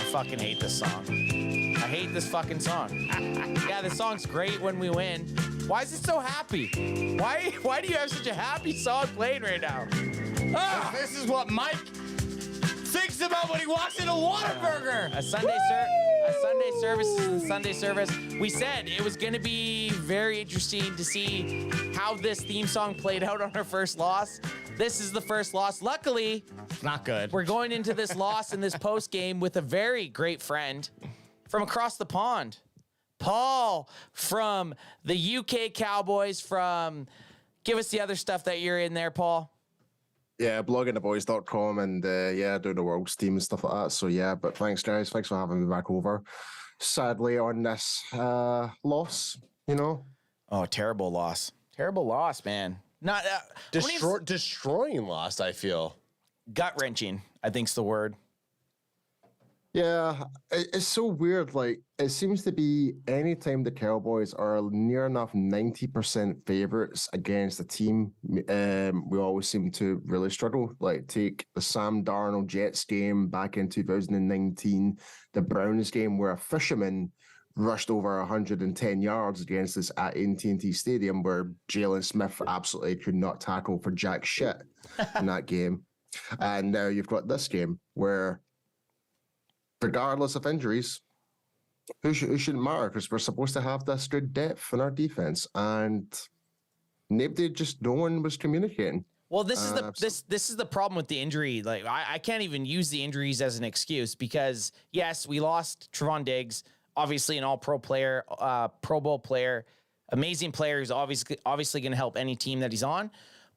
fucking hate this song. I hate this fucking song. Yeah, this song's great when we win. Why is it so happy? Why do you have such a happy song playing right now? This is what Mike thinks about when he walks into Whataburger. A Sunday service is a Sunday service. We said it was going to be very interesting to see how this theme song played out on our first loss. This is the first loss. Luckily, Not good. we're going into this loss in this post game with a very great friend from across the pond. Paul from the UK Cowboys give us the other stuff that you're in there, Paul. Yeah, bloggingtheboys.com and doing the World's team and stuff like that. So yeah, but thanks guys. Thanks for having me back over. Sadly on this loss, you know. Oh, terrible loss. Terrible loss, man. Not Destroying loss, I feel. gut-wrenching, I think's the word. Yeah, it's so weird. Like, it seems to be anytime the Cowboys are near enough 90% favorites against a team, we always seem to really struggle. Like, take the Sam Darnold Jets game back in 2019, the Browns game where a fisherman rushed over 110 yards against us at AT&T Stadium, where Jalen Smith absolutely could not tackle for jack shit in that game. And now you've got this game where, regardless of injuries, who shouldn't matter, because we're supposed to have this good depth in our defense, and no one was communicating. Well, this is the problem with the injury. Like, I can't even use the injuries as an excuse, because yes, we lost Trevon Diggs, obviously an All-Pro player, Pro Bowl player, amazing player who's obviously going to help any team that he's on,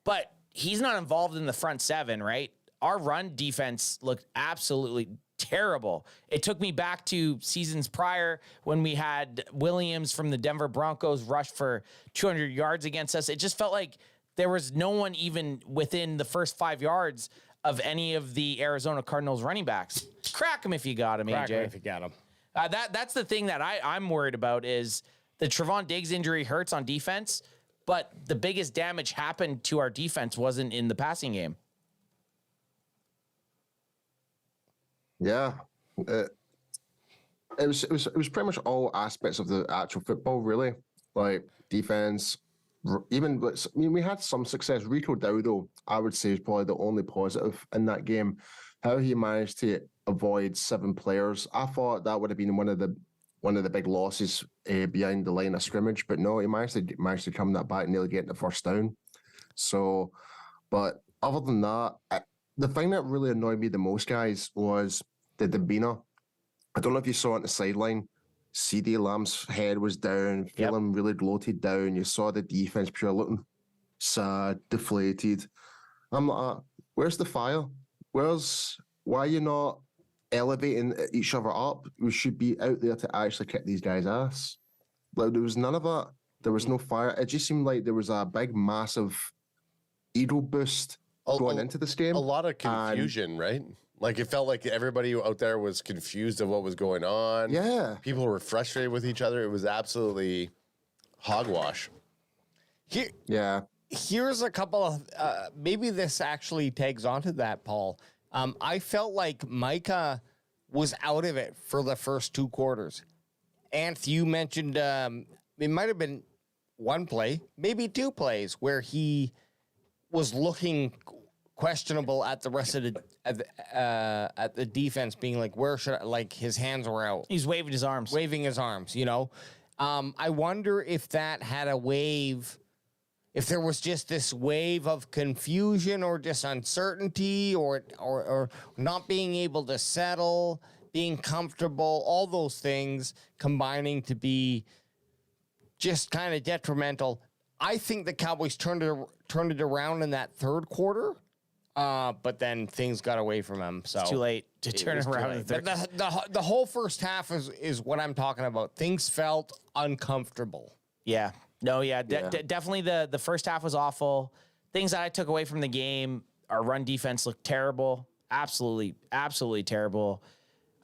but he's not involved in the front seven, right? Our run defense looked absolutely terrible. It took me back to seasons prior when we had Williams from the Denver Broncos rush for 200 yards against us. It just felt like there was no one even within the first 5 yards of any of the Arizona Cardinals running backs. Crack them if you got them, AJ. Crack him if you got him. That's the thing that I'm worried about, is the Trevon Diggs injury hurts on defense, but the biggest damage happened to our defense wasn't in the passing game. Yeah, it was pretty much all aspects of the actual football, really. Like defense, we had some success. Rico Dowdle, I would say, is probably the only positive in that game. How he managed to avoid 7 players, I thought that would have been one of the big losses behind the line of scrimmage. But no, he managed to come that back, nearly getting the first down. So, but other than that, the thing that really annoyed me the most, guys, was the Dabina. I don't know if you saw it on the sideline. CD Lamb's head was down, feeling really bloated down. You saw the defense pure looking sad, deflated. I'm like, where's the fire? Why are you not elevating each other up? We should be out there to actually kick these guys' ass. Like, there was none of that. There was no fire. It just seemed like there was a big, massive ego boost going into this game. A lot of confusion, right? Like, it felt like everybody out there was confused of what was going on. Yeah. People were frustrated with each other. It was absolutely hogwash. Here's a couple of, maybe this actually tags onto that, Paul. I felt like Micah was out of it for the first 2 quarters. Anth, you mentioned it might have been one play, maybe 2 plays, where he was looking questionable at the rest of at the defense, being like, where should I, like, his hands were out. He's waving his arms, you know. I wonder if that had a wave, if there was just this wave of confusion or just uncertainty or not being able to settle, being comfortable, all those things combining to be just kind of detrimental. I think the Cowboys turned it around in that third quarter, but then things got away from them. So it's too late to turn it around. In the whole first half is what I'm talking about. Things felt uncomfortable. Yeah. No, yeah. Definitely the first half was awful. Things that I took away from the game, our run defense looked terrible. Absolutely terrible.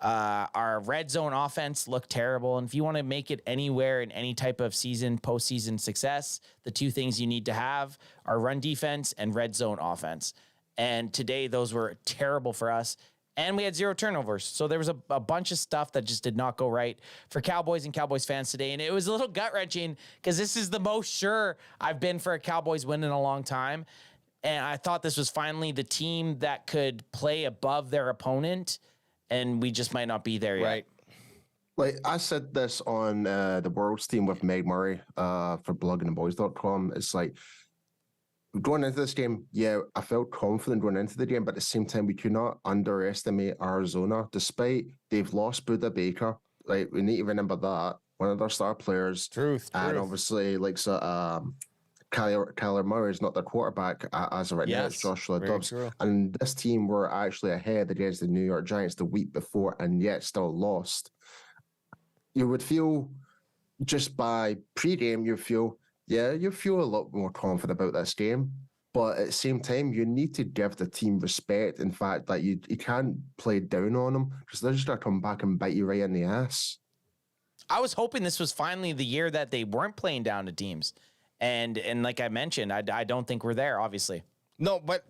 Our red zone offense looked terrible. And if you want to make it anywhere in any type of postseason success, the 2 things you need to have are run defense and red zone offense. And today those were terrible for us. and we had 0 turnovers. So there was a bunch of stuff that just did not go right for Cowboys and Cowboys fans today. And it was a little gut-wrenching because this is the most sure I've been for a Cowboys win in a long time. And I thought this was finally the team that could play above their opponent, and we just might not be there yet. Right. Like I said this on the World's team with Meg Murray for bloggingtheboys.com. It's like, going into this game, yeah, I felt confident going into the game, but at the same time, we could not underestimate Arizona. Despite they've lost Buda Baker, like we need to remember that, one of their star players. Truth. And obviously, like Kyler Murray is not their quarterback as of right now. It's Joshua Dobbs. True. And this team were actually ahead against the New York Giants the week before, and yet still lost. You would feel just by pre-game, you feel a lot more confident about this game. But at the same time, you need to give the team respect. In fact, that you can't play down on them because they're just going to come back and bite you right in the ass. I was hoping this was finally the year that they weren't playing down to teams. And like I mentioned, I don't think we're there, obviously. No, but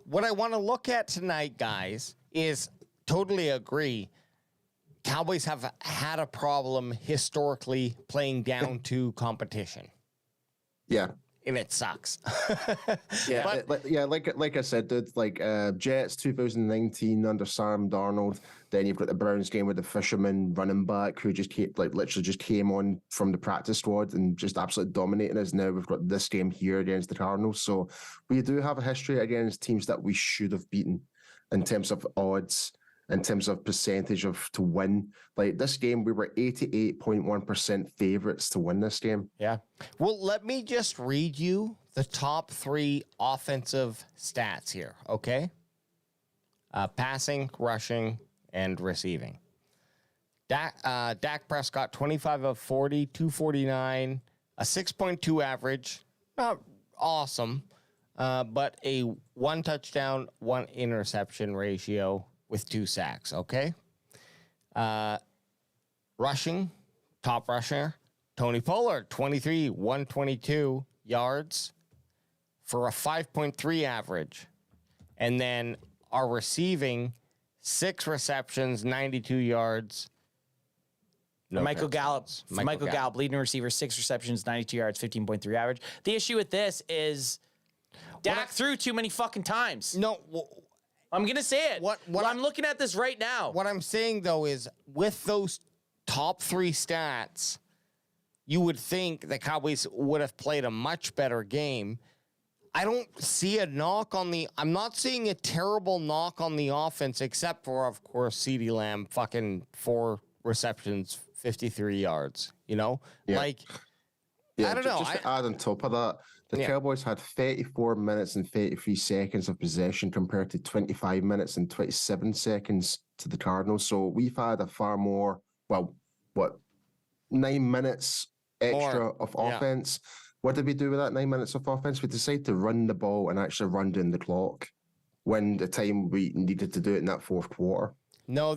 what I want to look at tonight, guys, is totally agree. Cowboys have had a problem historically playing down to competition. Yeah. And it sucks. Yeah, like I said, dude, like Jets 2019 under Sam Darnold. Then you've got the Browns game with the Fisherman running back who just literally just came on from the practice squad and just absolutely dominating us. Now we've got this game here against the Cardinals. So we do have a history against teams that we should have beaten in terms of odds, in terms of percentage to win. Like this game, we were 88.1% favorites to win this game. Yeah. Well, let me just read you the top 3 offensive stats here, okay? Passing, rushing, and receiving. Dak Prescott, 25 of 40, 249, a 6.2 average. Not awesome, but a 1 touchdown, 1 interception ratio with 2 sacks, okay? Rushing, top rusher, Tony Pollard, 23, 122 yards for a 5.3 average. And then our receiving, 6 receptions, 92 yards. No Michael Gallup, touchdowns. Michael Gallup, leading receiver, 6 receptions, 92 yards, 15.3 average. The issue with this is Dak threw too many fucking times. No, I'm going to say it. I'm looking at this right now. What I'm saying, though, is with those top 3 stats, you would think the Cowboys would have played a much better game. I don't see a knock on I'm not seeing a terrible knock on the offense, except for, of course, CeeDee Lamb, fucking 4 receptions, 53 yards, you know? Yeah. I don't know. Just to add on top of that, the Cowboys had 34 minutes and 33 seconds of possession compared to 25 minutes and 27 seconds to the Cardinals. So we've had a far more, 9 minutes extra of offense. What did we do with that 9 minutes of offense? We decided to run the ball and actually run down the clock when the time we needed to do it in that fourth quarter. No,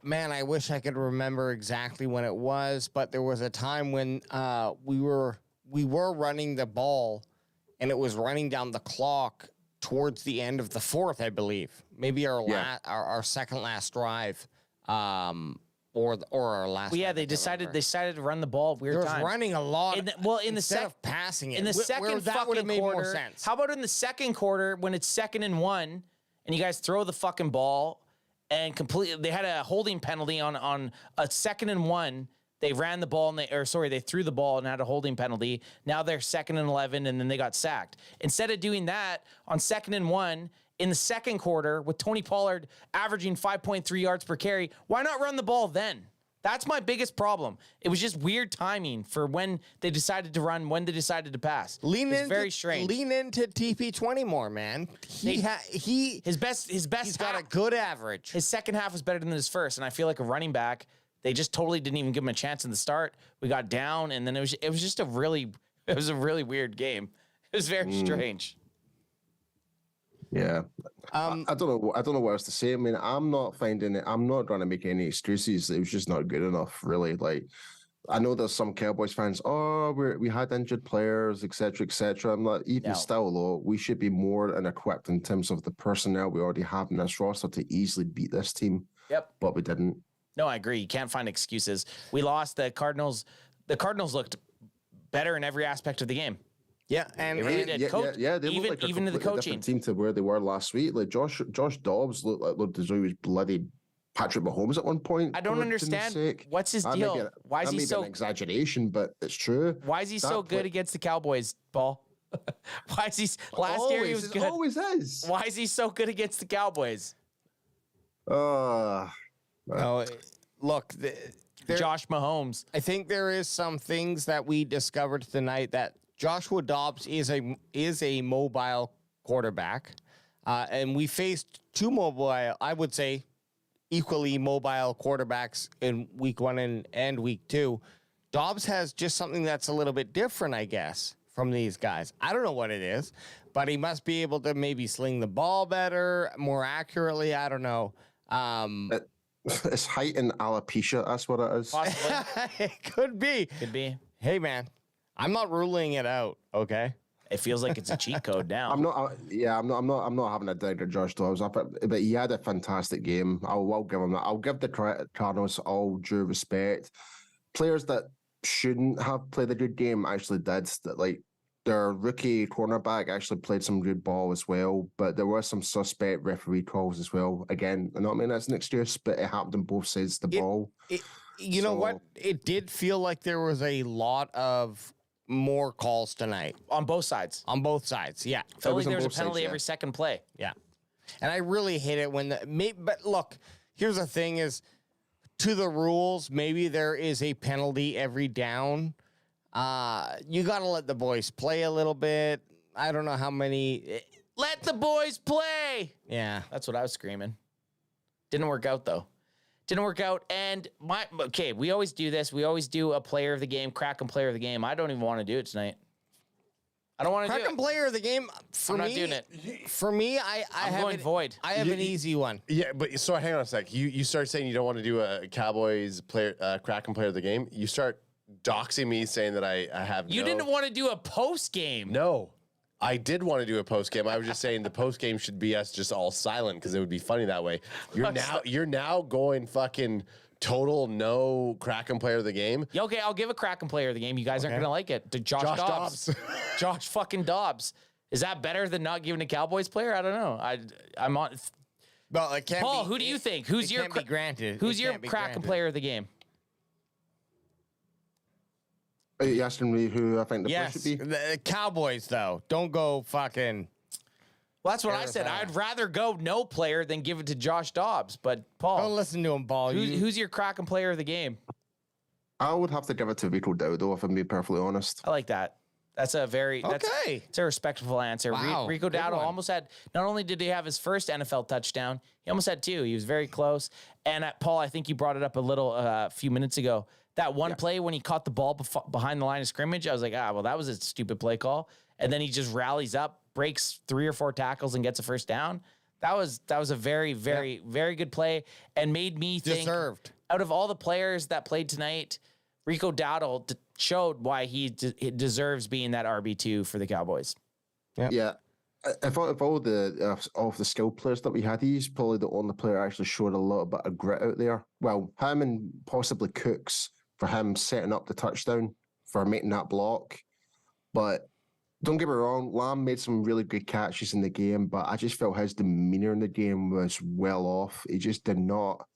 man, I wish I could remember exactly when it was, but there was a time when we were running the ball, and it was running down the clock towards the end of the fourth, I believe. Maybe our second last drive, or our last. Well, yeah, they decided to run the ball at weird times. Running a lot. Instead of passing it in the second that would have made quarter, more sense. How about in the second quarter when it's 2nd and 1, and you guys throw the fucking ball and completely? They had a holding penalty on a 2nd and 1. They ran the ball and they threw the ball and had a holding penalty. Now they're 2nd and 11, and then they got sacked. Instead of doing that on 2nd and 1 in the second quarter with Tony Pollard averaging 5.3 yards per carry, why not run the ball then? That's my biggest problem. It was just weird timing for when they decided to run, when they decided to pass. Very strange. Lean into TP20 more, man. His got a good average. His second half was better than his first, and I feel like a running back, they just totally didn't even give him a chance in the start. We got down, and then it was just a really weird game. It was very strange. Yeah. I don't know what else to say. I mean, I'm not going to make any excuses. It was just not good enough, really. Like, I know there's some Cowboys fans. Oh, we had injured players, etc., etc. I'm like, even No. still, though, we should be more than equipped in terms of the personnel we already have in this roster to easily beat this team. Yep. But we didn't. No, I agree. You can't find excuses. We lost the Cardinals. The Cardinals looked better in every aspect of the game. Yeah, and They really did. They even look like a even to the completely coaching. different team to where they were last week. Like Josh Dobbs looked as though he was bloody Patrick Mahomes at one point. I don't for goodness understand sake. what's his That may deal. be Why is that he may be so? an exaggeration? But it's true. Why is he so That good against the Cowboys, Paul? Why is he? Last year he was good. Always is. Why is he so good against the Cowboys? no, look, Josh Mahomes. I think there is some things that we discovered tonight that Joshua Dobbs is a mobile quarterback, and we faced two mobile, I would say, equally mobile quarterbacks in week 1 and week 2. Dobbs has just something that's a little bit different, I guess, from these guys. I don't know what it is, but he must be able to maybe sling the ball better, more accurately. I don't know. It's height and alopecia. That's what it is. Possibly. It could be. Could be. Hey, man, I'm not ruling it out. Okay. It feels like it's a cheat code now. I'm not having a dig at Josh Dobbs, but he had a fantastic game. I'll give him that. I'll give the Cardinals all due respect. Players that shouldn't have played a good game actually did. That, like, their rookie cornerback actually played some good ball as well, but there were some suspect referee calls as well. Again, I'm not saying that's an excuse, but it happened on both sides of the ball. You know what? It did feel like there was a lot of more calls tonight. On both sides. On both sides, yeah. Felt was like on there was a both penalty sides, every yeah. second play. Yeah. And I really hate it when but look, here's the thing is, to the rules, maybe there is a penalty every down. You got to let the boys play a little bit. I don't know how many. Let the boys play. Yeah. That's what I was screaming. Didn't work out, though. Didn't work out. And we always do this. We always do a player of the game, Kraken player of the game. I don't even want to do it tonight. I don't want to do Kraken it. player of the game, for I'm me, not doing it. For me, I I'm have going void. I have an easy one. Yeah, but so hang on a sec. You start saying you don't want to do a Cowboys player, Kraken player of the game. You start doxing me, saying that I have. You didn't want to do a post game. No, I did want to do a post game. I was just saying the post game should be us just all silent because it would be funny that way. You're now going fucking total no Kraken player of the game. Yeah, okay, I'll give a Kraken player of the game. You guys aren't going to like it. To Josh Dobbs. Josh fucking Dobbs. Is that better than not giving a Cowboys player? I don't know. I'm on. Well, it can't Paul, be, who do you think? Who's it your can't be granted? Who's It your can't be Kraken granted. player of the game? Are you asking me who I think the player Yes, should be? the Cowboys though. Don't go fucking. Well, that's what I said. Arizona. I'd rather go no player than give it to Josh Dobbs. But Don't Paul, listen to him, Paul. who's your Kraken player of the game? I would have to give it to Vito Dowdo, if I'm being perfectly honest. I like that. That's a very Okay. It's a respectful answer. Wow, Rico good Dowdle one. almost had. Not only did he have his first NFL touchdown, he almost had 2. He was very close. And Paul, I think you brought it up a few minutes ago. That one play when he caught the ball behind the line of scrimmage, I was like, well, that was a stupid play call. And then he just rallies up, breaks 3 or 4 tackles, and gets a first down. That was a very, very, very good play, and made me think. Deserved. Out of all the players that played tonight, Rico Dowdle showed why he deserves being that RB2 for the Cowboys. Yeah. If all the skill players that we had, he's probably the only player actually showed a little bit of grit out there. Well, him and possibly Cooks for him setting up the touchdown, for making that block. But don't get me wrong, Lamb made some really good catches in the game, but I just felt his demeanor in the game was well off. He just did not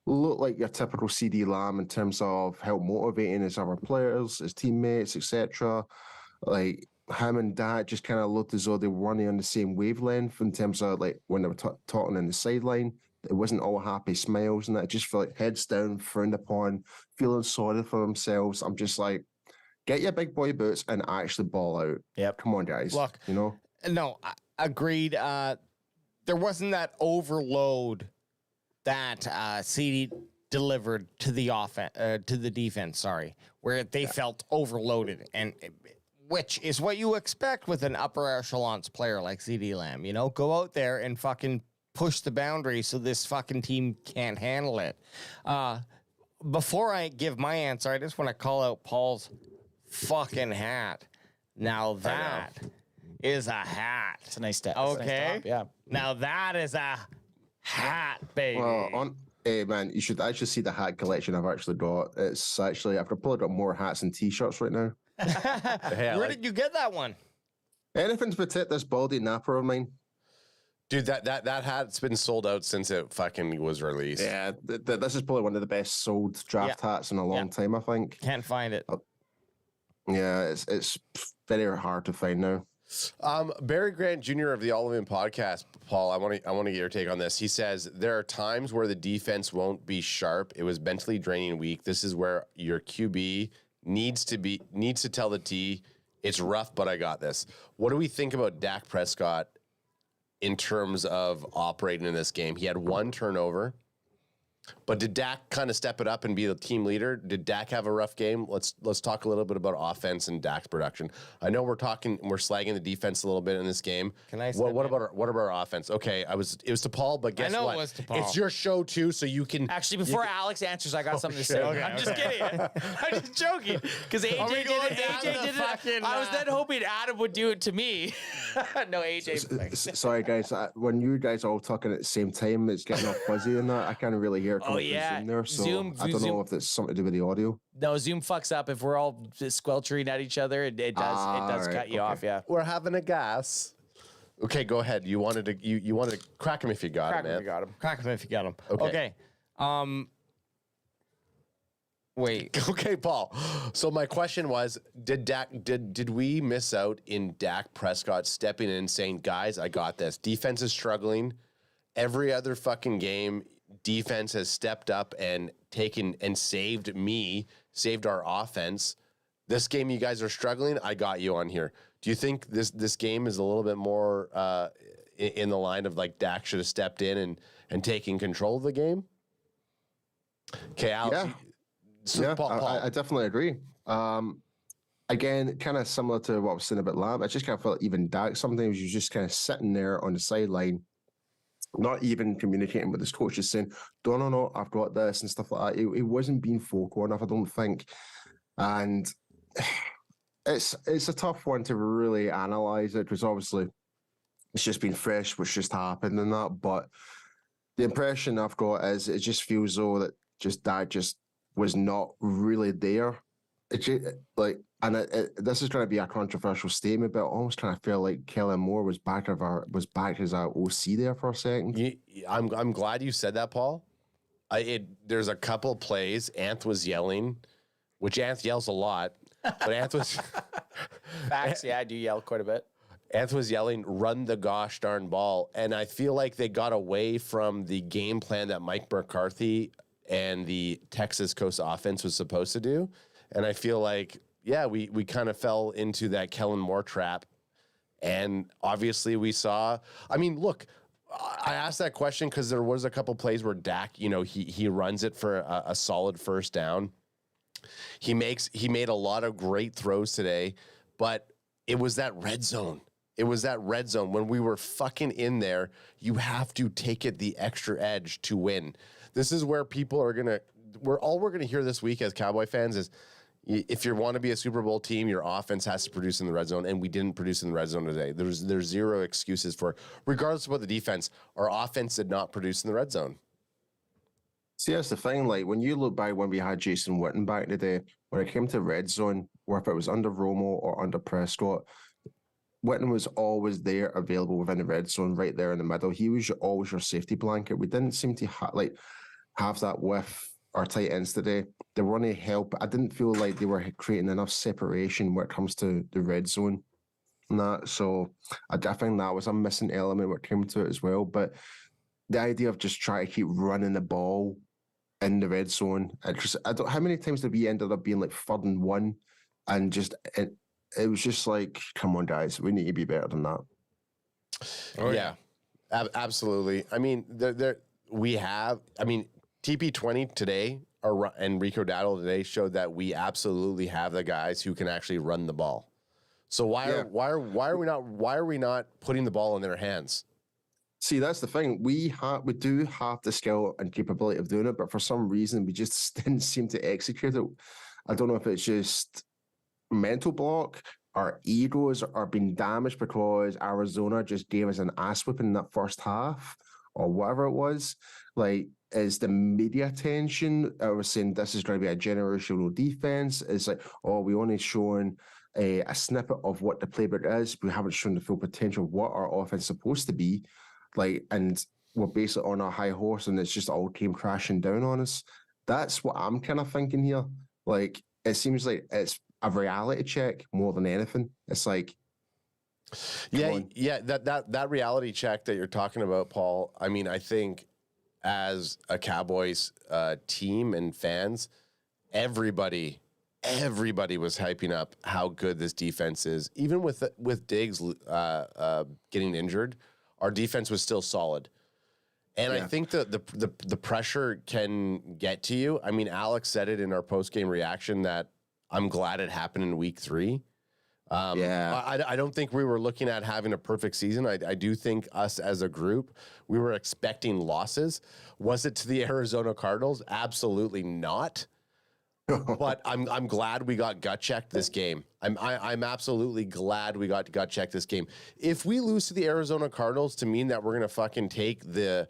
look like your typical CD Lamb in terms of how motivating his other players, his teammates, etc. Like, him and Dak just kind of looked as though they were running on the same wavelength in terms of, like, when they were talking in the sideline. It wasn't all happy smiles, and I just felt like heads down, frowned upon, feeling sorry for themselves. I'm just like, get your big boy boots and actually ball out. Yep. Come on, guys. Look, you know? No, agreed. There wasn't that overload that CD delivered to the defense. Sorry, where they felt overloaded, and which is what you expect with an upper echelons player like CD Lamb. You know, go out there and fucking push the boundary so this fucking team can't handle it. before I give my answer, I just want to call out Paul's fucking hat. Now that is a hat. It's a nice step. Okay. Nice top, yeah. Now that is a hat, baby. Well, hey man, you should actually see the hat collection I've actually got. It's actually I've probably got more hats and t-shirts right now. Where did you get that one? Anything to protect this baldy napper of mine. Dude, that hat's been sold out since it fucking was released. Yeah, this is probably one of the best sold draft hats in a long time, I think. Can't find it. Yeah, it's very hard to find now. Barry Grant Jr. of the All In podcast, Paul, I want to get your take on this. He says there are times where the defense won't be sharp. It was mentally draining week. This is where your QB needs to tell the T, it's rough, but I got this. What do we think about Dak Prescott in terms of operating in this game? He had one turnover. But did Dak kind of step it up and be the team leader? Did Dak have a rough game? Let's talk a little bit about offense and Dak's production. I know we're slagging the defense a little bit in this game. Can I? What about our offense? Okay, it was to Paul, but guess what? It was to Paul. It's your show too, so you can. Actually, before Alex answers, I got something to say. Okay, I'm just kidding. I'm just joking because AJ did it. I was then hoping Adam would do it to me. No, AJ. Sorry, guys. When you guys are all talking at the same time, it's getting all fuzzy and that. I can't really hear. Oh yeah, Zoom there, so Zoom. I don't know if it's something to do with the audio. No, Zoom fucks up if we're all squelching at each other. It does cut you off. Yeah, we're having a gas. Okay, go ahead. You wanted to crack him if you got him, man. Crack him if you got him. Okay. Wait. Okay, Paul. So my question was, did we miss out in Dak Prescott stepping in and saying, guys, I got this. Defense is struggling. Every other fucking game, defense has stepped up and taken and saved our offense. This game, you guys are struggling. I got you on here. Do you think this game is a little bit more in the line of like Dak should have stepped in and taken control of the game? Okay, Alex. Yeah. Paul. I definitely agree. Again, kind of similar to what I was saying about Lamb. I just kind of felt even Dak, sometimes you're just kind of sitting there on the sideline, not even communicating with his coach, just saying, no, I've got this and stuff like that. He wasn't being vocal enough, I don't think. And it's a tough one to really analyze it, because obviously it's just been fresh, what's just happened and that. But the impression I've got is it just feels though that Dak just was not really there. This is going to be a controversial statement, but I almost kind of feel like Kellen Moore was back as our OC there for a second. I'm glad you said that, Paul. There's a couple plays. Anth was yelling, which Anth yells a lot, but Anth was facts. Yeah, I do yell quite a bit. Anth was yelling, "Run the gosh darn ball," and I feel like they got away from the game plan that Mike McCarthy and the Texas Coast offense was supposed to do. And I feel like, yeah, we kind of fell into that Kellen Moore trap. And obviously we saw, I mean, look, I asked that question because there was a couple plays where Dak, he runs it for a solid first down. He made a lot of great throws today, but it was that red zone. It was that red zone. When we were fucking in there, you have to take it the extra edge to win. This is where people are all we're going to hear this week as Cowboy fans is, if you want to be a Super Bowl team, your offense has to produce in the red zone, and we didn't produce in the red zone today. There's zero excuses for, regardless of what the defense, our offense did not produce in the red zone. See, that's the thing. Like when you look back when we had Jason Witten back today, when it came to red zone, or if it was under Romo or under Prescott, Witten was always there, available within the red zone, right there in the middle. He was always your safety blanket. We didn't seem to have that with our tight ends today. They were only help. I didn't feel like they were creating enough separation when it comes to the red zone and that. So I think that was a missing element when it came to it as well. But the idea of just trying to keep running the ball in the red zone, how many times did we ended up being like 3rd and 1, and just it was just like, come on, guys, we need to be better than that. Oh yeah, absolutely. I mean, TP20 today and Rico Dowdle today showed that we absolutely have the guys who can actually run the ball. So why are we not putting the ball in their hands? See, that's the thing. We do have the skill and capability of doing it, but for some reason we just didn't seem to execute it. I don't know if it's just mental block. Our egos are being damaged because Arizona just gave us an ass whipping in that first half, or whatever it was. Like, is the media attention? I was saying this is going to be a generational defense. It's like, oh, we only shown a snippet of what the playbook is. We haven't shown the full potential of what our offense is supposed to be. Like, and we're basically on our high horse, and it's just all came crashing down on us. That's what I'm kind of thinking here. Like, it seems like it's a reality check more than anything. It's like, that reality check that you're talking about, Paul. I mean, I think as a Cowboys team and fans, everybody was hyping up how good this defense is. Even with Diggs getting injured, our defense was still solid. And I think the pressure can get to you. I mean, Alex said it in our post-game reaction that I'm glad it happened in week 3. I don't think we were looking at having a perfect season. I do think us as a group, we were expecting losses. Was it to the Arizona Cardinals? Absolutely not. But I'm glad we got gut checked this game. I'm absolutely glad we got gut checked this game. If we lose to the Arizona Cardinals to mean that we're gonna fucking take the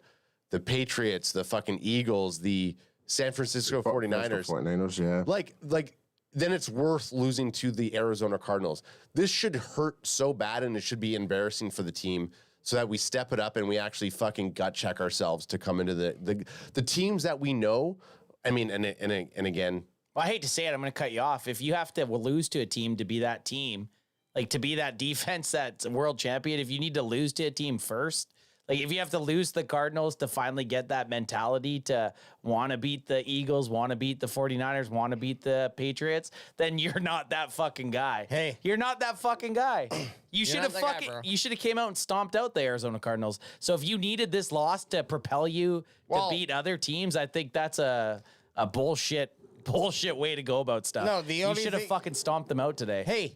Patriots, the fucking Eagles, the San Francisco 49ers, yeah. like then it's worth losing to the Arizona Cardinals. This should hurt so bad, and it should be embarrassing for the team, so that we step it up and we actually fucking gut check ourselves to come into the teams that we know. I mean, and again, well, I hate to say it, I'm going to cut you off. If you have to lose to a team to be that team, like to be that defense that's a world champion, if you need to lose to a team first, like if you have to lose the Cardinals to finally get that mentality to want to beat the Eagles, want to beat the 49ers, want to beat the Patriots, then you're not that fucking guy. Hey. You're not that fucking guy. You should have came out and stomped out the Arizona Cardinals. So if you needed this loss to propel you to beat other teams, I think that's a bullshit way to go about stuff. No, you should have fucking stomped them out today. Hey,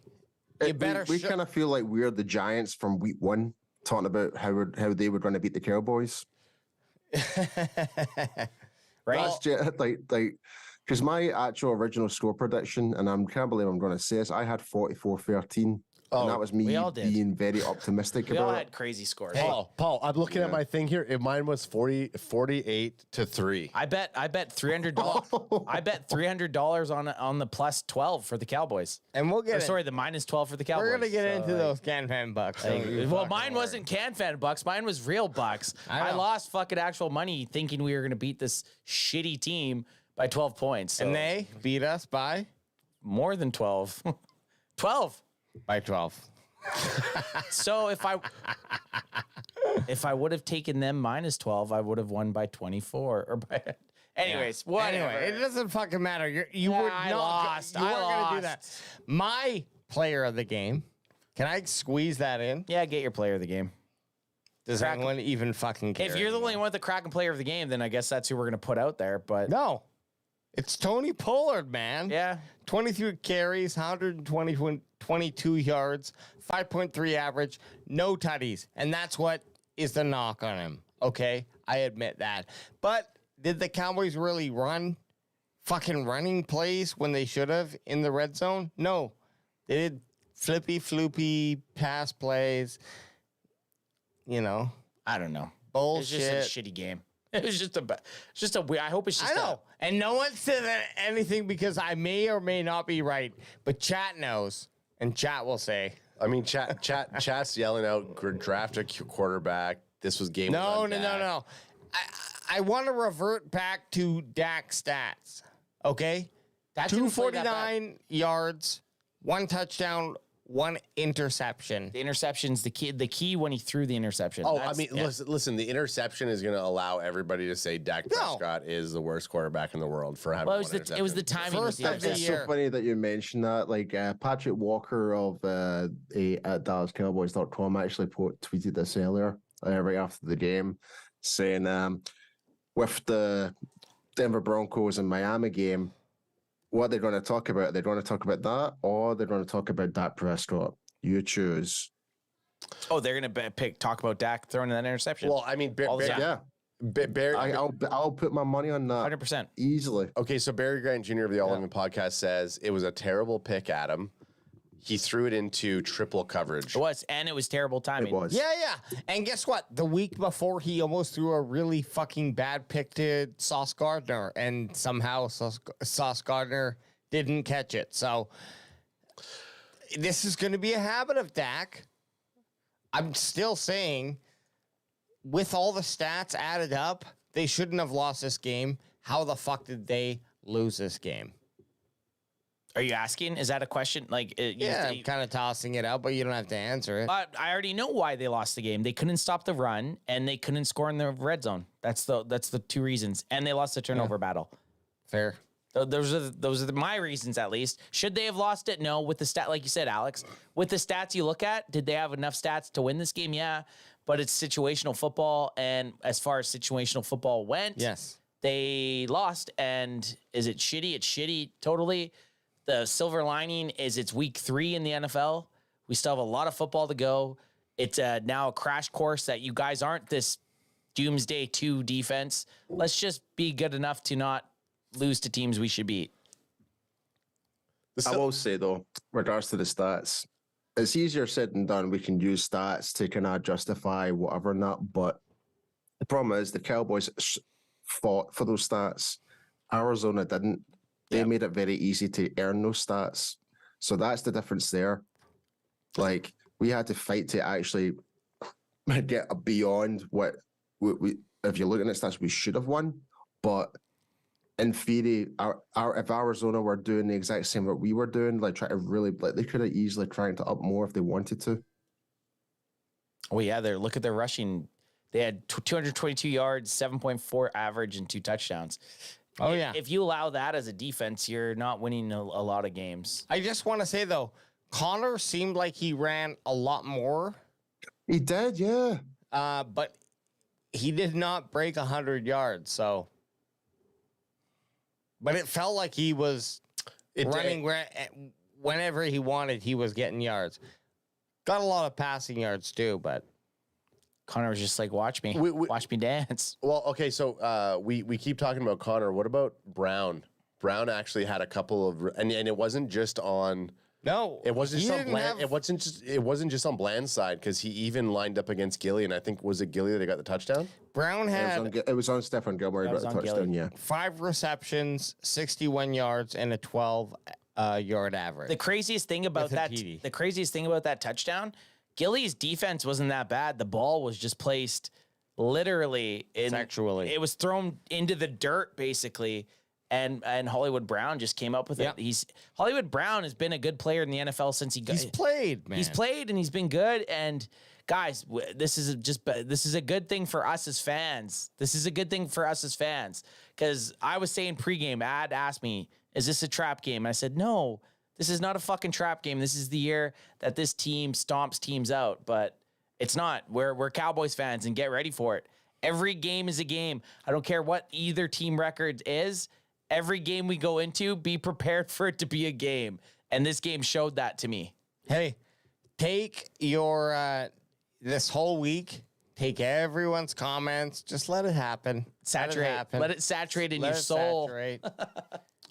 we kind of feel like we're the Giants from week 1. Talking about how they were going to beat the Cowboys, right? Like, because my actual original score prediction, and I can't believe I'm going to say this, I had 44-13. And that was me being very optimistic we about all it. had crazy scores. Hey, Paul, I'm looking at my thing here. If mine was 48-3. I bet $300. I bet $300 on the plus 12 for the Cowboys. And we'll get the minus 12 for the Cowboys. We're gonna get into those can-fan bucks. Well, mine wasn't can-fan bucks. Mine was real bucks. I lost fucking actual money thinking we were gonna beat this shitty team by 12 points. So and they beat us by more than 12. 12. By 12. So if I would have taken them minus 12, I would have won by 24 or by. Anyways, whatever. Anyway, it doesn't fucking matter. You were not lost. You weren't gonna do that. My player of the game. Can I squeeze that in? Yeah, get your player of the game. Does anyone even fucking care? If you're the anymore? only one with the Kraken player of the game, then I guess that's who we're gonna put out there. But No. It's Tony Pollard, man. Yeah. 23 carries, 122 yards, 5.3 average, no tutties. And that's what is the knock on him. Okay? I admit that. But did the Cowboys really run fucking running plays when they should have in the red zone? No. They did floopy pass plays. You know. I don't know. Bullshit. It's just a shitty game. It was just a weird. I hope it's just. I know, and no one said anything because I may or may not be right, but chat knows, and chat will say. I mean, chat's yelling out, draft a quarterback. This was game. No. I want to revert back to Dak stats. Okay, 249 yards, 1 touchdown, 1 interception. The interception's the key when he threw the interception. Oh, listen, the interception is going to allow everybody to say Dak Prescott is the worst quarterback in the world for having well, it was the timing. First of the It's year. so funny that you mentioned that. Like Patrick Walker of at DallasCowboys.com actually tweeted this earlier, right after the game, saying with the Denver Broncos and Miami game, what they're going to talk about? They're going to talk about that, or they're going to talk about Dak Prescott. You choose. Oh, they're gonna talk about Dak throwing that interception. Well, I mean, All the time. Yeah, I'll put my money on that 100%. easily. Okay, so Barry Grant Jr. of the All England podcast says it was a terrible pick, Adam. He threw it into triple coverage. It was, and it was terrible timing. It was. Yeah. And guess what? The week before, he almost threw a really fucking bad pick to Sauce Gardner, and somehow Sauce Gardner didn't catch it. So this is going to be a habit of Dak. I'm still saying, with all the stats added up, they shouldn't have lost this game. How the fuck did they lose this game? Are you asking? Is that a question? Like, I'm kind of tossing it out, but you don't have to answer it. But I already know why they lost the game. They couldn't stop the run, and they couldn't score in the red zone. That's the two reasons. And they lost the turnover battle. Fair. Those are my reasons, at least. Should they have lost it? No. With the stat, like you said, Alex, with the stats you look at, did they have enough stats to win this game? Yeah, but it's situational football, and as far as situational football went, Yes. they lost. And is it shitty? It's shitty, totally. The silver lining is it's week 3 in the NFL. We still have a lot of football to go. It's now a crash course that you guys aren't this doomsday 2 defense. Let's just be good enough to not lose to teams we should beat. I will say, though, regards to the stats, it's easier said than done. We can use stats to kind of justify whatever or not. But the problem is the Cowboys fought for those stats. Arizona didn't. They made it very easy to earn those stats. So that's the difference there. Like, we had to fight to actually get beyond what we if you're looking at stats, we should have won. But in theory, if Arizona were doing the exact same what we were doing, like try to really, like they could have easily tried to up more if they wanted to. Oh yeah, look at their rushing. They had 222 yards, 7.4 average, and 2 touchdowns. Oh, yeah. If you allow that as a defense, you're not winning a lot of games. I just want to say, though, Connor seemed like he ran a lot more. He did, yeah. But he did not break 100 yards, so. But it felt like he was running whenever he wanted, he was getting yards. Got a lot of passing yards, too, but. Connor was just like, watch me. Watch me dance. Well, okay, so we keep talking about Connor. What about Brown? Brown actually had a couple of, and it wasn't just on. No, it wasn't just on Bland. It wasn't just on Bland's side because he even lined up against Gilly, and I think was it Gilly that got the touchdown? Brown had it was on Stefan Gilmore got the touchdown. Yeah, 5 receptions, 61 yards, and a 12 yard average. The craziest thing about that touchdown. Gilly's defense wasn't that bad. The ball was just placed literally sexually. It was thrown into the dirt basically, and Hollywood Brown just came up with it. Hollywood Brown has been a good player in the NFL since he's played. Man. He's played and he's been good. And guys, this is a good thing for us as fans. This is a good thing for us as fans because I was saying pregame. Ad asked me, "Is this a trap game?" And I said, "No." This is not a fucking trap game. This is the year that this team stomps teams out, but it's not. We're Cowboys fans and get ready for it. Every game is a game. I don't care what either team record is. Every game we go into, be prepared for it to be a game. And this game showed that to me. Hey, take your this whole week, take everyone's comments, just let it happen. Let it saturate in your soul.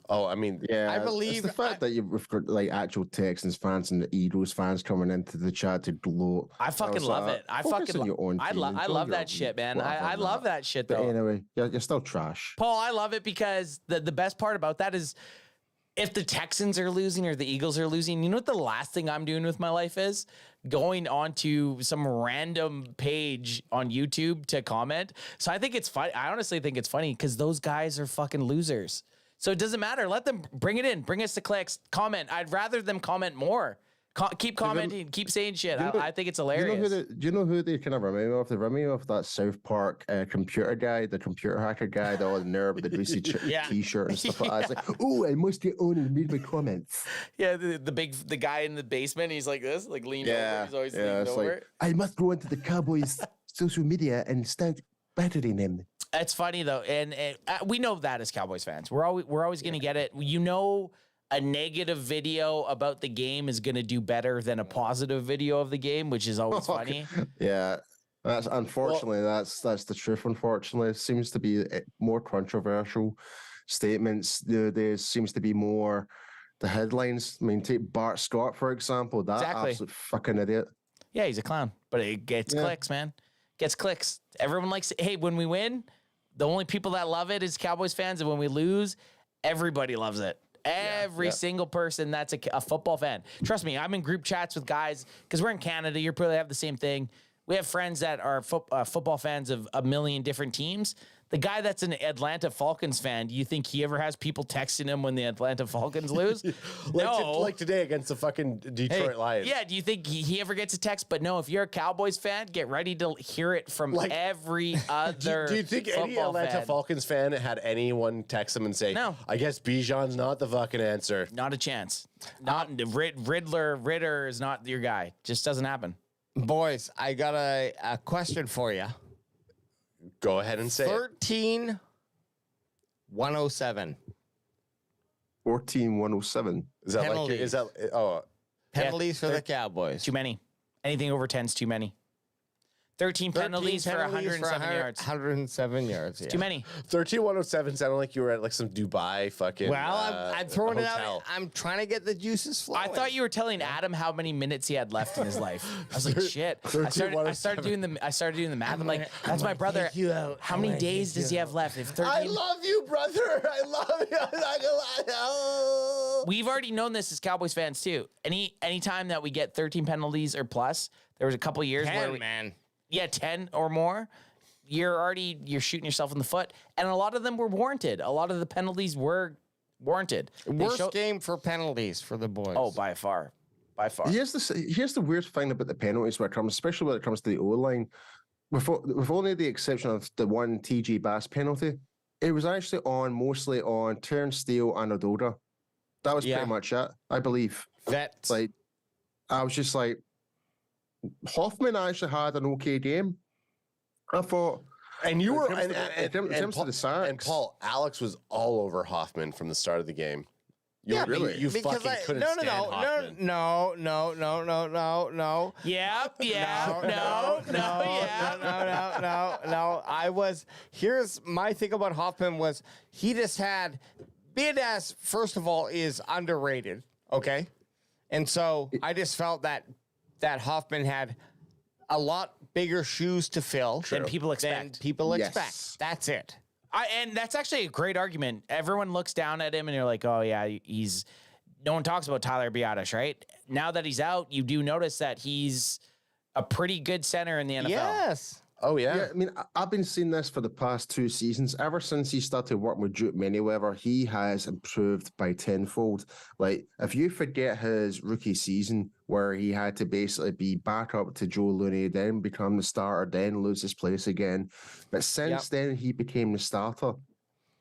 Oh, I mean, yeah. I believe it's the fact that you've got like actual Texans fans and the Eagles fans coming into the chat to gloat. I fucking love it. I love that shit, man. I love that shit though. But anyway, you're still trash. Paul, I love it because the best part about that is if the Texans are losing or the Eagles are losing, you know what the last thing I'm doing with my life is? Going onto some random page on YouTube to comment. So I think it's funny. I honestly think it's funny because those guys are fucking losers. So it doesn't matter. Let them bring it in. Bring us the clicks. Comment. I'd rather them comment more. Keep commenting. Keep saying shit. I think it's hilarious. Do you know who they kind of remind me of? They remind me of that South Park computer guy, the computer hacker guy, the all nerd with the greasy t-shirt and stuff like that. It's like, oh, I must get on and read my comments. Yeah, the guy in the basement. He's like this, like leaning over. He's always leaning over. Like, I must go onto the Cowboys social media and start battering them. It's funny though, and we know that as Cowboys fans, we're always going to get it. You know, a negative video about the game is going to do better than a positive video of the game, which is always funny. Yeah, that's unfortunately that's the truth. Unfortunately, it seems to be more controversial statements nowadays. Seems to be more the headlines. I mean, take Bart Scott for example. That absolute fucking idiot. Yeah, he's a clown, but it gets clicks, man. Gets clicks. Everyone likes it. Hey, when we win, the only people that love it is Cowboys fans, and when we lose, everybody loves it. Every single person that's a football fan. Trust me, I'm in group chats with guys because we're in Canada. You probably have the same thing. We have friends that are football fans of a million different teams. The guy that's an Atlanta Falcons fan, do you think he ever has people texting him when the Atlanta Falcons lose? No. Like today against the fucking Detroit Lions. Yeah, do you think he ever gets a text? But no, if you're a Cowboys fan, get ready to hear it from every other Do you think any Atlanta Falcons fan had anyone text them and say, No. I guess Bijan's not the fucking answer? Not a chance. Not Ritter is not your guy. Just doesn't happen. Boys, I got a question for you. Go ahead and say it. 13-107. 14-107. Is that Penalties. like, is that, oh, Penalties for the Cowboys. Too many. Anything over 10 is too many. 13 penalties for 107 yards. 107 yards. Yeah. Too many. 13-107 sounded like you were at like some Dubai fucking Well, I'm throwing it hotel. out. I'm trying to get the juices flowing. I thought you were telling Adam how many minutes he had left in his life. I was like, shit. I started doing the math. I'm like, that's my brother. How many days does he have left? If 13, I love you, brother. I love you. I'm not gonna lie. we've already known this as Cowboys fans too. Anytime that we get 13 penalties or plus, there was a couple years where 10 or more, you're shooting yourself in the foot. And a lot of them were warranted. A lot of the penalties were warranted. Worst game for penalties for the boys. Oh, by far. By far. Here's the weird thing about the penalties when it comes, especially when it comes to the O-line. With only the exception of the one TG Bass penalty, it was actually mostly on Turnstile and Ododa. That was pretty much it, I believe. Vets. Like, I was just like, Hoffman actually had an okay game. I thought, And you were in terms of the sacks. and Paul, Alex was all over Hoffman from the start of the game. You really? fucking couldn't stand Hoffman. No. Here's my thing about Hoffman was he just had Biadasz, first of all, is underrated. Okay. And so I just felt that Hoffman had a lot bigger shoes to fill than people expect. That's it. And that's actually a great argument. Everyone looks down at him and you're like, oh, yeah, no one talks about Tyler Biadasz, right? Now that he's out, you do notice that he's a pretty good center in the NFL. Yes. Oh, yeah. I mean, I've been seeing this for the past 2 seasons. Ever since he started working with Duke Manyweather, he has improved by tenfold. Like, if you forget his rookie season where he had to basically be back up to Joe Looney, then become the starter, then lose his place again. But since then, he became the starter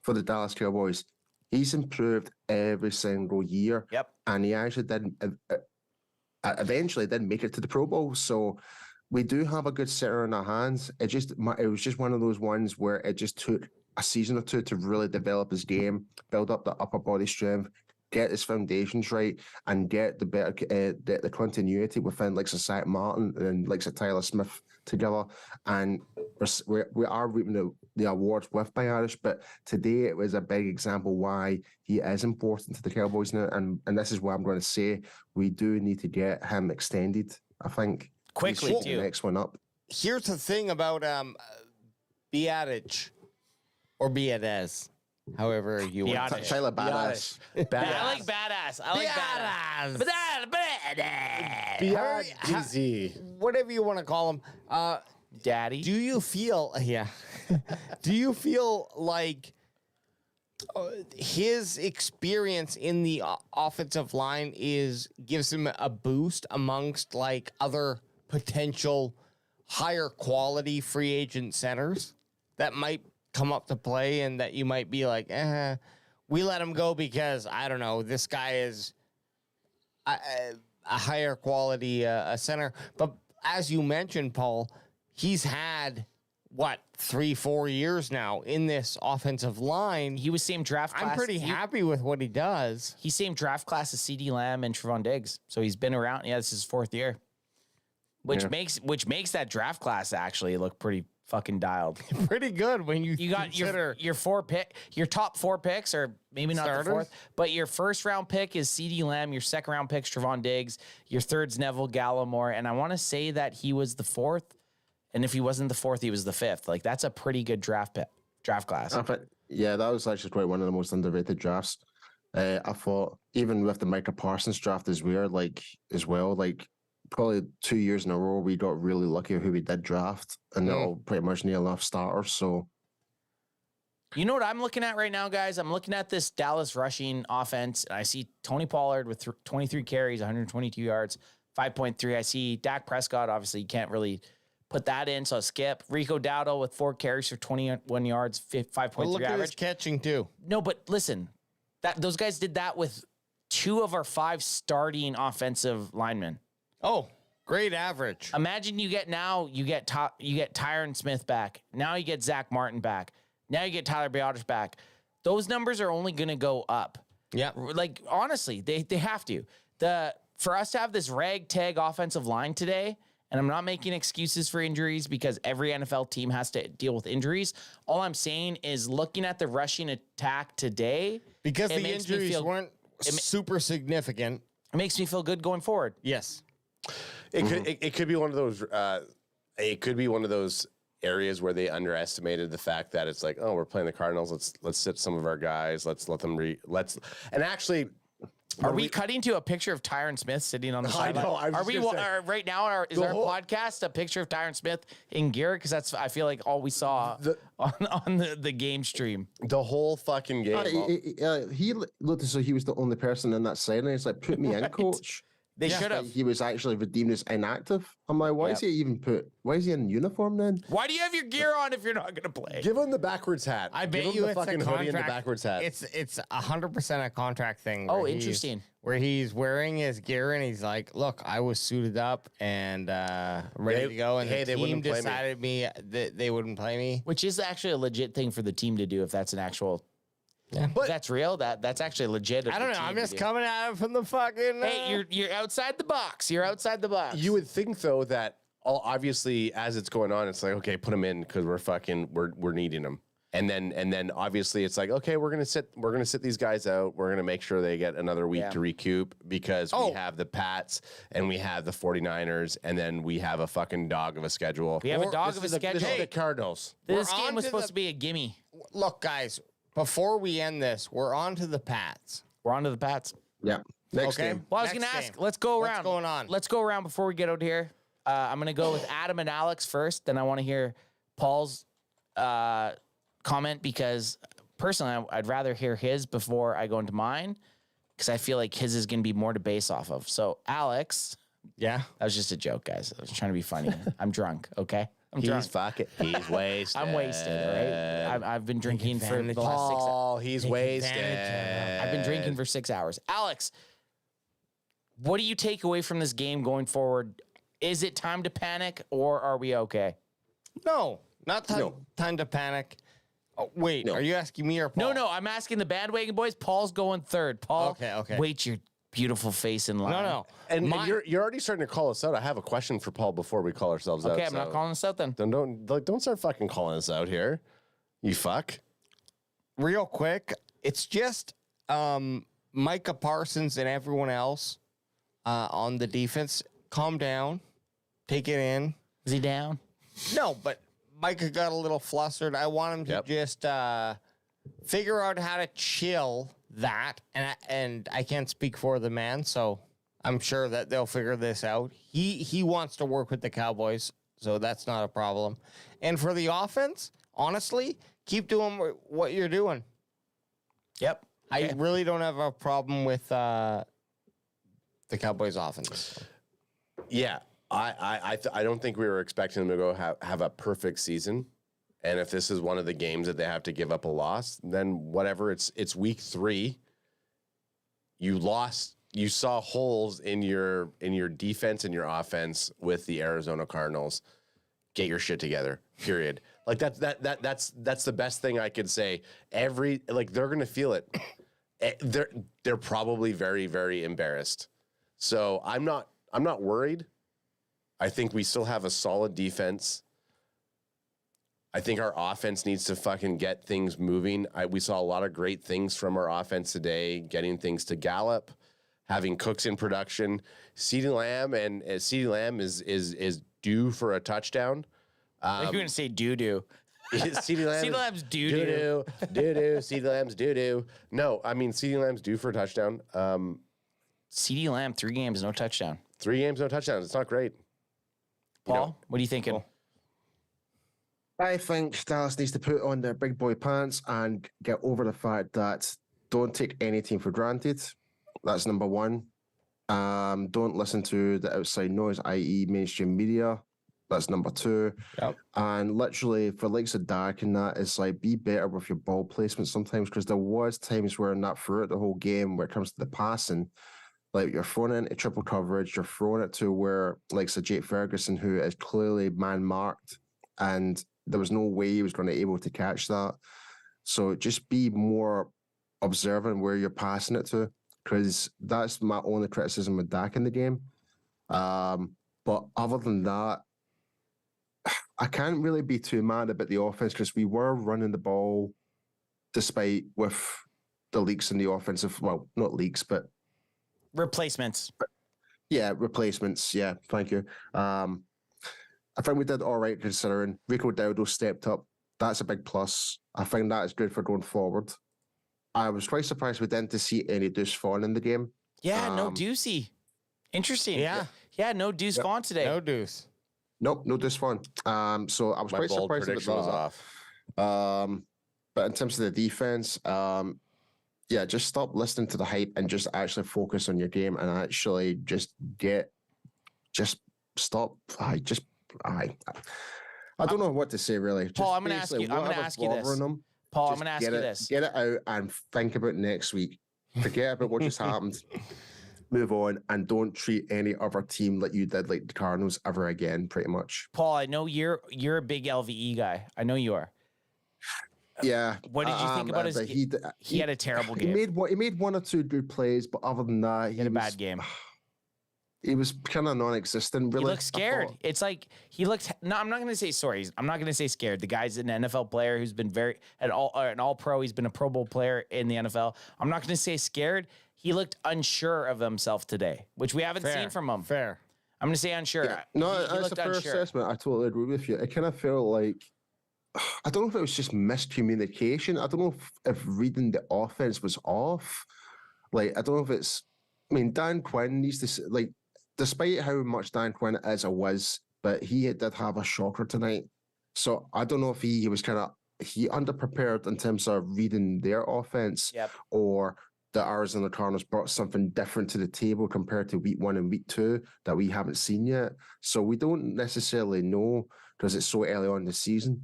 for the Dallas Cowboys. He's improved every single year. Yep. And he actually eventually did make it to the Pro Bowl. So we do have a good center in our hands. It was just one of those ones where it just took a season or two to really develop his game, build up the upper body strength, get his foundations right, and get the better the continuity within like Zach Martin and like Tyler Smith together. And we are reaping the awards with Biadasz, but today it was a big example why he is important to the Cowboys now. And this is why I'm going to say we do need to get him extended, I think. Quickly, too. The next one up. Here's the thing about Biadasz or Biadasz, however you want to say. Tyler Badass. I like badass. Biadasz. Whatever you want to call him. Daddy. Do you feel, do you feel like his experience in the offensive line gives him a boost amongst like other potential higher quality free agent centers that might come up to play and that you might be like, we let him go because, I don't know, this guy is a higher quality center. But as you mentioned, Paul, he's had 3-4 years now in this offensive line. He was same draft class. I'm pretty happy with what he does. He's same draft class as CD Lamb and Trevon Diggs. So he's been around. Yeah, this is his 4th year. Which makes that draft class actually look pretty fucking dialed. Pretty good when you got consider your top 4 picks, or maybe not starters? the 4th, but your first round pick is CD Lamb, your second round pick's Trevon Diggs, your third's Neville Gallimore, and I want to say that he was the 4th, and if he wasn't the 4th, he was the 5th. Like, that's a pretty good draft class. Yeah, that was actually probably one of the most underrated drafts. I thought even with the Micah Parsons draft as well, probably 2 years in a row we got really lucky who we did draft, and they're all pretty much near enough starters. So, you know what I'm looking at right now, guys? I'm looking at this Dallas rushing offense, and I see Tony Pollard with 23 carries, 122 yards, 5.3. I see Dak Prescott. Obviously, you can't really put that in, so I'll skip. Rico Dowdle with 4 carries for 21 yards, 5.3 look at his average. catching too. No, but listen, those guys did that with 2 of our 5 starting offensive linemen. Oh, great average. Imagine you get Tyron Smith back. Now you get Zach Martin back. Now you get Tyler Biotish back. Those numbers are only going to go up. Yeah. Like, honestly, they have to. For us to have this ragtag offensive line today, and I'm not making excuses for injuries because every NFL team has to deal with injuries. All I'm saying is looking at the rushing attack today. Because the injuries weren't super significant. It makes me feel good going forward. Yes. It could be one of those. It could be one of those areas where they underestimated the fact that it's like, oh, we're playing the Cardinals. Let's sit some of our guys. Let's let them and actually. Are we cutting to a picture of Tyron Smith sitting on the sideline? Are we right now? Is our podcast a picture of Tyron Smith in gear? Because that's, I feel like, all we saw on the game stream. The whole fucking game. He looked as though he was the only person in that sideline. It's like, put me in, coach. They should have. He was actually redeemed as inactive. I'm like, why is he in uniform then? Why do you have your gear on if you're not going to play? Give him the backwards hat. I bet Give him you the it's fucking a hoodie contract. and the backwards hat. It's 100% a contract thing. Oh, interesting. Where he's wearing his gear and he's like, look, I was suited up and ready to go, and the team decided that they wouldn't play me. Which is actually a legit thing for the team to do if that's an actual. Yeah. But that's real. That's actually legit. I don't know. I'm just coming at it from the fucking. Hey, you're outside the box. You're outside the box. You would think though that obviously as it's going on, it's like, okay, put him in because we're needing him, and then obviously it's like, okay, we're gonna sit these guys out. We're gonna make sure they get another week to recoup because we have the Pats and we have the 49ers, and then we have a fucking dog of a schedule. We have a dog of a schedule. This is the Cardinals. This game was supposed to be a gimme. Look, guys. Before we end this, we're on to the Pats. We're on to the Pats. Yeah. Next game. Well, I was going to ask. Let's go around. What's going on? Let's go around before we get out here. I'm going to go with Adam and Alex first. Then I want to hear Paul's comment because personally, I'd rather hear his before I go into mine because I feel like his is going to be more to base off of. So, Alex. Yeah. That was just a joke, guys. I was trying to be funny. I'm drunk, okay? He's wasted. I'm wasted, all right? I've been drinking for the last 6 hours. Oh, he's wasted. I've been drinking for 6 hours. Alex, what do you take away from this game going forward? Is it time to panic or are we okay? No, not time to panic. Oh, wait, are you asking me or Paul? No, I'm asking the bandwagon boys. Paul's going third. Paul, okay. Wait your beautiful face in line. No. And you're already starting to call us out. I have a question for Paul before we call ourselves out. Okay, I'm not calling us out then. Then don't start fucking calling us out here. You fuck. Real quick, it's just Micah Parsons and everyone else on the defense. Calm down. Take it in. Is he down? No, but Micah got a little flustered. I want him to just figure out how to chill that. And I can't speak for the man, so I'm sure that they'll figure this out. He wants to work with the Cowboys, so that's not a problem. And for the offense, honestly, keep doing what you're doing. Yep. I really don't have a problem with the Cowboys offense. Yeah, I don't think we were expecting them to go have a perfect season. And if this is one of the games that they have to give up a loss, then whatever. It's week 3. You lost. You saw holes in your defense and your offense with the Arizona Cardinals. get your shit together. Period. Like that's the best thing I could say. They're gonna feel it. They're probably very, very embarrassed. So I'm not worried. I think we still have a solid defense. I think our offense needs to fucking get things moving. We saw a lot of great things from our offense today, getting things to gallop, having Cooks in production. CeeDee Lamb is due for a touchdown. You're going to say doo-doo. CeeDee Lamb's doo-doo. Doo-doo. CeeDee Lamb's doo-doo. No, I mean, CeeDee Lamb's due for a touchdown. CeeDee Lamb, 3 games, no touchdown. 3 games, no touchdowns. It's not great. Paul, what are you thinking? I think Dallas needs to put on their big boy pants and get over the fact that don't take any team for granted. That's number one. Don't listen to the outside noise, i.e. mainstream media. That's number 2. Yep. And literally, for likes of Dak and that, it's like be better with your ball placement sometimes, because there was times where not throughout the whole game, where it comes to the passing, like you're throwing it into triple coverage, you're throwing it to where, like, Jake Ferguson, who is clearly man marked, and there was no way he was going to be able to catch that. So just be more observant where you're passing it to, because that's my only criticism with Dak in the game. But other than that, I can't really be too mad about the offense, because we were running the ball despite with the leaks in the offensive. Well, not leaks, but replacements. Yeah, replacements. Yeah, thank you. I think we did all right considering. Rico Dowdle stepped up. That's a big plus. I think that is good for going forward. I was quite surprised we didn't see any Deuce Vaughn in the game. Yeah, no Deucey. Interesting. Yeah, no Deuce Vaughn today. No Deuce. Nope, no Deuce Vaughn. So I was My quite bold surprised prediction about was that. off. But in terms of the defense, just stop listening to the hype and just actually focus on your game and actually stop. I don't know what to say really. Paul, I'm going to ask you. I'm going to ask you this. Paul, I'm going to ask you this. Get it out and think about next week. Forget about what just happened. Move on and don't treat any other team like you did, like the Cardinals, ever again. Pretty much. Paul, I know you're a big LVE guy. I know you are. Yeah. What did you think about his? He had a terrible game. He made 1 or 2 good plays, but other than that, he had a bad game. He was kind of non-existent. Really, he looked scared. It's like he looked. No, I'm not going to say sorry. I'm not going to say scared. The guy's an NFL player who's been an all-pro. He's been a Pro Bowl player in the NFL. I'm not going to say scared. He looked unsure of himself today, which we haven't seen from him. Fair. I'm going to say unsure. Yeah. No, he that's a fair assessment. I totally agree with you. It kind of felt like, I don't know if it was just miscommunication. I don't know if reading the offense was off. Like, I don't know if it's. I mean, Dan Quinn needs to, like, despite how much Dan Quinn is or was, but he did have a shocker tonight. So I don't know if he was he underprepared in terms of reading their offense, or the Arizona Cardinals brought something different to the table compared to week 1 and week 2 that we haven't seen yet. So we don't necessarily know because it's so early on in the season.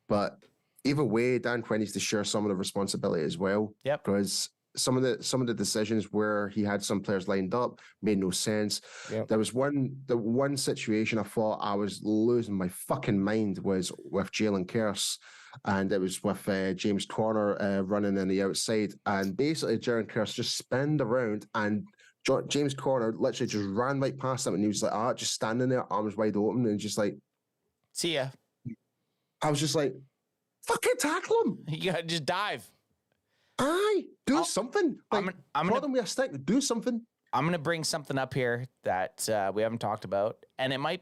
But either way, Dan Quinn needs to share some of the responsibility as well. Yep. Because some of the decisions where he had some players lined up made no sense. Yep. There was the one situation I thought I was losing my fucking mind was with Jalen Kearse, and it was with James Conner running on the outside, and basically Jalen Kearse just spinned around and James Conner literally just ran right past him, and he was like, just standing there, arms wide open, and just like, see ya. I was just like, fucking tackle him. You gotta just dive. Aye, do something. Like, I'm gonna with a stick. Do something. I'm gonna bring something up here that we haven't talked about, and it might.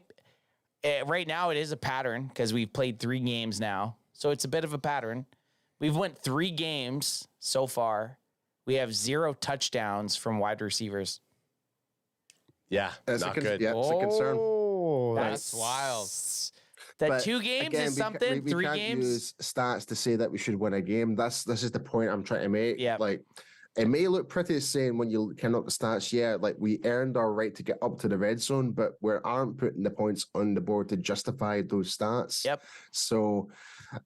Right now, it is a pattern because we've played 3 games now, so it's a bit of a pattern. We've went 3 games so far. We have 0 touchdowns from wide receivers. Yeah, that's not good. Yeah, it's a concern. Oh, that's wild. That But 2 games again, is something. we 3 can't games. use stats to say that we should win a game. This is the point I'm trying to make. Yeah. Like, it may look pretty the same when you count up the stats. Yeah, like we earned our right to get up to the red zone, but we aren't putting the points on the board to justify those stats. Yep. So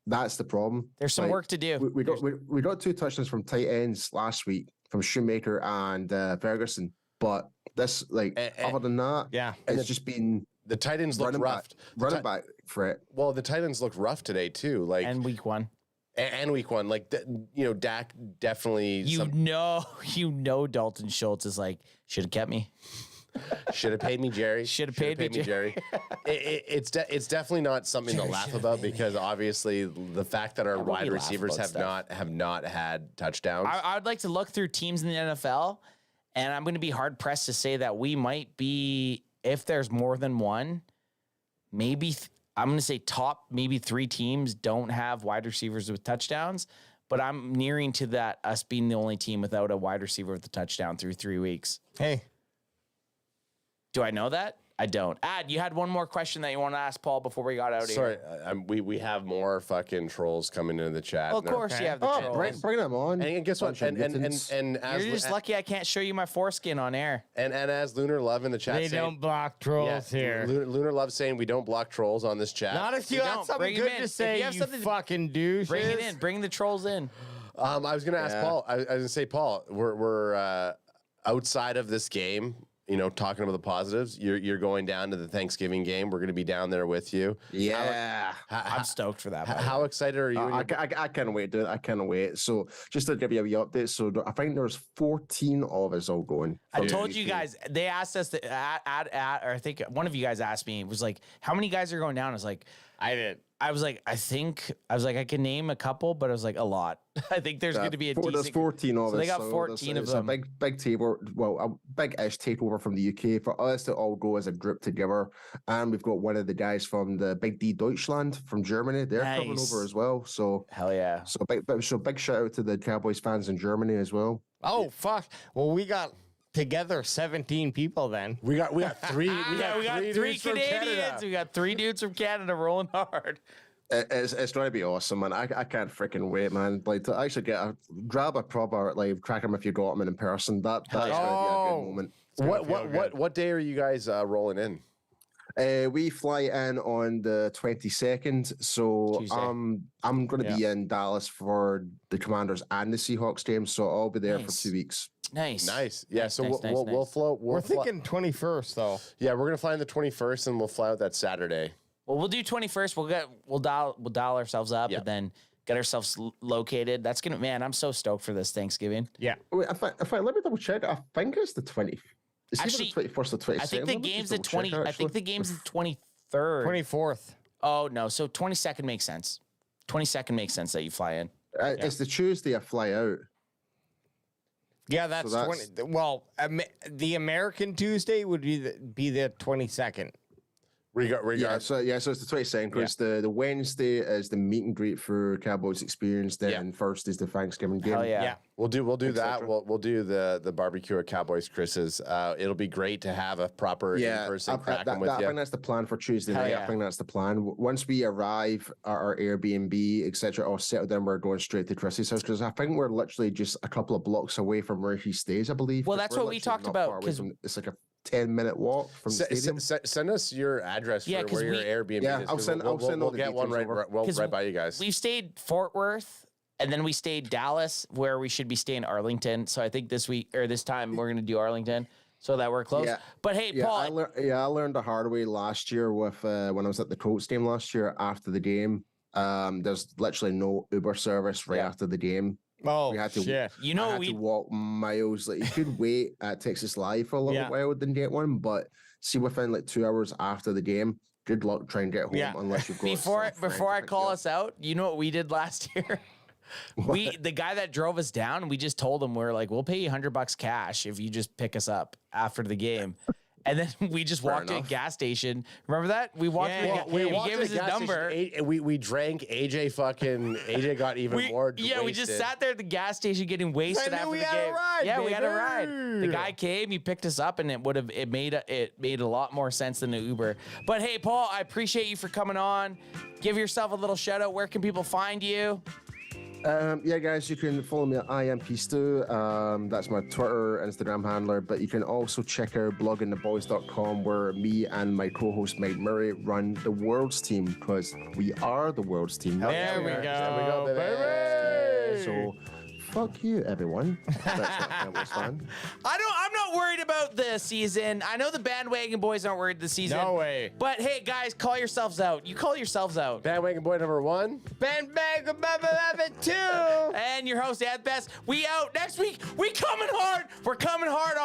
that's the problem. There's some work to do. We got 2 touchdowns from tight ends last week from Shoemaker and Ferguson, but this, like, other than that, yeah, it's just been The Titans looked rough. Running back threat. Well, the Titans looked rough today too. Like And week one. And week one, like Dak definitely. You know, Dalton Schultz is like, should have kept me. Should have paid me, Jerry. Should have paid me, Jerry. It's definitely not something to laugh about because obviously the fact that our wide receivers have not had touchdowns. I would like to look through teams in the NFL, and I'm going to be hard pressed to say that we might be, if there's more than one, maybe I'm going to say top maybe 3 teams don't have wide receivers with touchdowns, but I'm nearing to that us being the only team without a wide receiver with a touchdown through 3 weeks. Hey. Do I know that? I don't. You had one more question that you want to ask Paul before we got out of Sorry, here. we have more fucking trolls coming into the chat. Well, of course you have the trolls. Bring them on. And guess what? And as You're just lucky I can't show you my foreskin on air. and as Lunar Love in the chat They saying, don't block trolls here. Lunar Love saying we don't block trolls on this chat. Not if you We have don't. something Bring 'em good in. to If say, you have you something to- fucking douche. Bring it in. Bring the trolls in. I was gonna ask Paul. I was gonna say, Paul, we're outside of this game. Talking about the positives. You're going down to the Thanksgiving game. We're gonna be down there with you. Yeah. I'm stoked for that. by the way. How excited are you? I can't wait, dude. I can't wait. So just to give you a wee update, so I think there's 14 of us all going. I told you guys, they asked us to add, or I think one of you guys asked me, it was like, how many guys are going down? I was like, I was like, I can name a couple, but I was like, a lot. I think there's going to be a decent. There's 14 of us. So they got 14 of them. It's a big table, a big-ish takeover from the UK for us to all go as a group together. And we've got one of the guys from the Big D Deutschland from Germany. They're coming over as well. So hell yeah. So big shout out to the Cowboys fans in Germany as well. Oh, fuck. Well, we got together 17 people then. We got 3. We got 3 Canadians. We got 3 dudes from Canada rolling hard. It's going to be awesome, man. I can't freaking wait, man. Like to actually grab a proper crack 'em if you got them in person. That's going to be a good moment. What day are you guys rolling in? We fly in on the 22nd, so Tuesday. I'm going to be in Dallas for the Commanders and the Seahawks game, so I'll be there for Nice. 2 weeks. Nice. Yeah. Nice, So nice, we'll nice. float. We're thinking 21st, though. Yeah, we're gonna fly on the 21st, and we'll fly out that Saturday. Well, we'll do 21st. We'll dial ourselves up and then get ourselves located. That's gonna, man. I'm so stoked for this Thanksgiving. Yeah. Wait, if I let me double check. I think it's the 20th. It's Actually, either the 21st or 22nd. I think the Let me game's just the double 20. check, I think actually. the game's the 23rd. 24th. Oh no, so 22nd makes sense. 22nd makes sense that you fly in. It's the Tuesday I fly out. Yeah, that's, So that's- 20. Well, the American Tuesday would be the 22nd. Yeah, so it's the 22nd. Because the Wednesday is the meet and greet for Cowboys Experience. Then first is the Thanksgiving game. Hell yeah. Yeah. We'll do that. cetera. We'll do the barbecue at Cowboys Chris's. It'll be great to have a proper in-person cracking with I you. think that's the plan for Tuesday night. yeah. I think that's the plan. Once we arrive at our Airbnb, etc., or settle down, we're going straight to Chris's house because I think we're literally just a couple of blocks away from where he stays. I believe. Well, 'cause that's we're what we literally talked not about, far away 'cause- from- it's like a 10-minute walk from the stadium. Send us your address Yeah, for 'cause where we- your Airbnb Yeah, is. I'll 'cause send all we'll the get one details over. right by you guys. We've stayed Fort Worth, and then we stayed Dallas, where we should be staying Arlington. So I think this time we're gonna do Arlington, so that we're close. Yeah. But hey, Yeah, Paul, I learned the hard way last year with when I was at the Colts game last year after the game. There's literally no Uber service right after the game. Oh, We had to- shit. you I know had to walk miles. Like you could wait at Texas Live for a little Yeah. while, then get one. But see, within like 2 hours after the game, good luck trying to get home Yeah. unless you've got before some friend I to pick call you up. us out, you know what we did last year? The guy that drove us down, we just told him we're like, we'll pay you $100 cash if you just pick us up after the game. And then we just walked to a enough. gas station. Remember that? We walked to Yeah. the he walked gave to us the his gas number. station, we drank. AJ got even more. We just wasted. sat there at the gas station getting wasted knew after we the had a game. ride, Yeah, we had a ride. baby. The guy came, he picked us up, and it made a lot more sense than the Uber. But hey, Paul, I appreciate you for coming on. Give yourself a little shout out. Where can people find you? Yeah, guys, you can follow me at IMPStew. That's my Twitter, Instagram handler. But you can also check out bloggingtheboys.com where me and my co-host Mike Murray run the World's Team because we are the World's Team. There we go. There we go, baby. So fuck you, everyone. That's not Cowboys fan. I'm not worried about the season. I know the bandwagon boys aren't worried this season. No way. But hey, guys, call yourselves out. You call yourselves out. Bandwagon boy number 1. Bandwagon 2. And your host, Ed Best. We out next week. We coming hard. We're coming hard